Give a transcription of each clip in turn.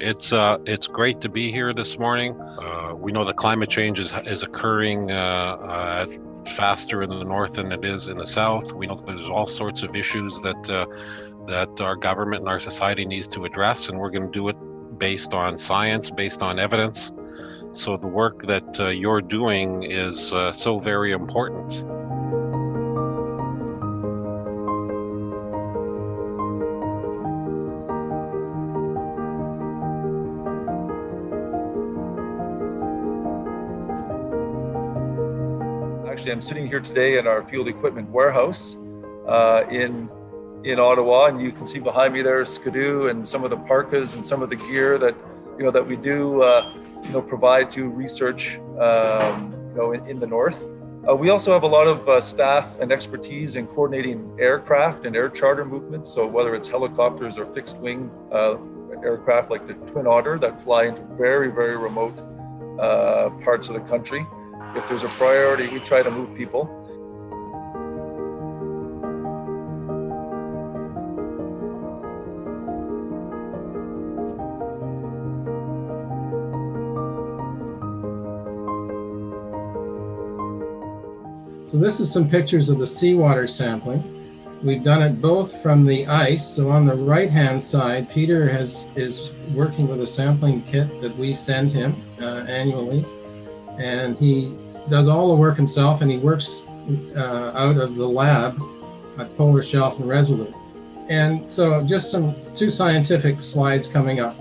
It's great to be here this morning. We know that climate change is occurring faster in the north than it is in the south. We know that there's all sorts of issues that our government and our society needs to address, and we're going to do it based on science, based on evidence. So the work that you're doing is so very important. Actually, I'm sitting here today in our field equipment warehouse in Ottawa, and you can see behind me there Skidoo and some of the parkas and some of the gear that that we do provide to research in the north. We also have a lot of staff and expertise in coordinating aircraft and air charter movements. So whether it's helicopters or fixed wing aircraft like the Twin Otter that fly into very, very remote parts of the country. If there's a priority, we try to move people. So this is some pictures of the seawater sampling. We've done it both from the ice. So on the right-hand side, Peter is working with a sampling kit that we send him annually. And he does all the work himself, and he works out of the lab at Polar Shelf and Resolute. And so just two scientific slides coming up,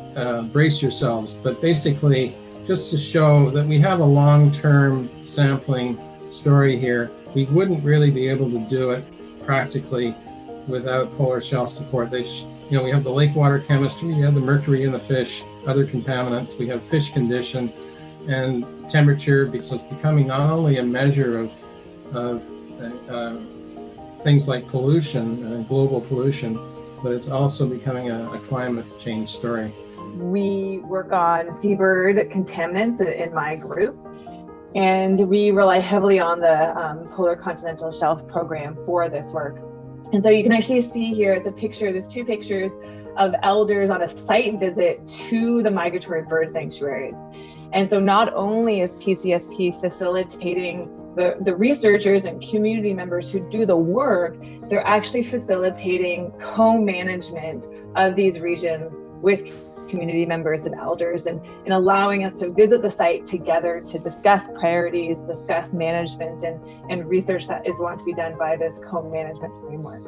brace yourselves, but basically just to show that we have a long-term sampling story here. We wouldn't really be able to do it practically without Polar Shelf support. We have the lake water chemistry, we have the mercury in the fish, other contaminants, we have fish condition and temperature, because it's becoming not only a measure of things like pollution, global pollution, but it's also becoming a climate change story. We work on seabird contaminants in my group, and we rely heavily on the Polar Continental Shelf program for this work. And so you can actually see here there's two pictures of elders on a site visit to the migratory bird sanctuaries. And so not only is PCSP facilitating the researchers and community members who do the work, they're actually facilitating co-management of these regions with community members and elders, and allowing us to visit the site together to discuss priorities, discuss management, and research that is going to be done by this co-management framework.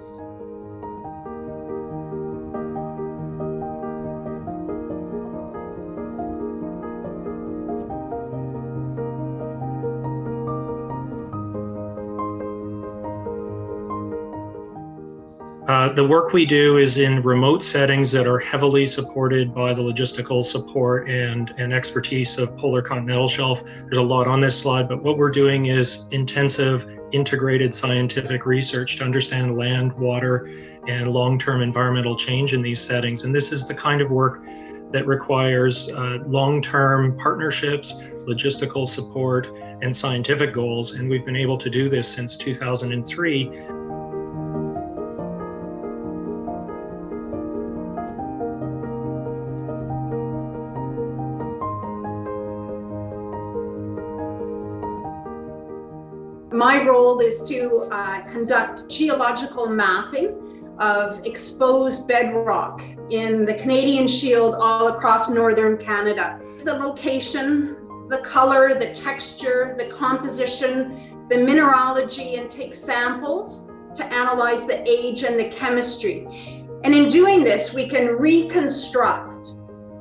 The work we do is in remote settings that are heavily supported by the logistical support and expertise of Polar Continental Shelf. There's a lot on this slide, but what we're doing is intensive, integrated scientific research to understand land, water, and long-term environmental change in these settings. And this is the kind of work that requires long-term partnerships, logistical support, and scientific goals. And we've been able to do this since 2003. My role is to conduct geological mapping of exposed bedrock in the Canadian Shield all across northern Canada. The location, the color, the texture, the composition, the mineralogy, and take samples to analyze the age and the chemistry. And in doing this, we can reconstruct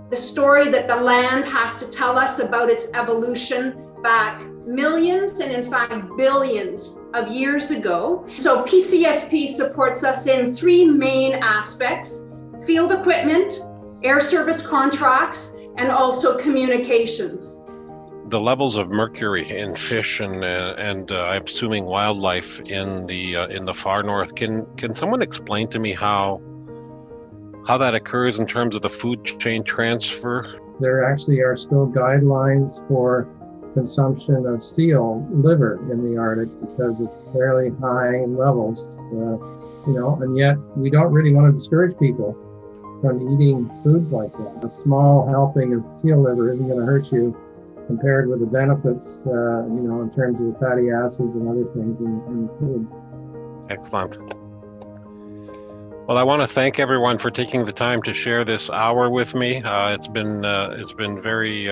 the story that the land has to tell us about its evolution back millions and in fact billions of years ago. So PCSP supports us in three main aspects: field equipment, air service contracts, and also communications. The levels of mercury in fish and I'm assuming wildlife in the far north. Can someone explain to me how that occurs in terms of the food chain transfer? There actually are still guidelines for consumption of seal liver in the Arctic because of fairly high levels, and yet we don't really want to discourage people from eating foods like that. A small helping of seal liver isn't going to hurt you compared with the benefits, in terms of fatty acids and other things in the food. Excellent. Well, I want to thank everyone for taking the time to share this hour with me. It's been very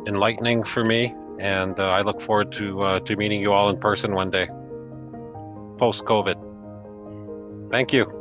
enlightening for me, and I look forward to meeting you all in person one day, post-COVID. Thank you.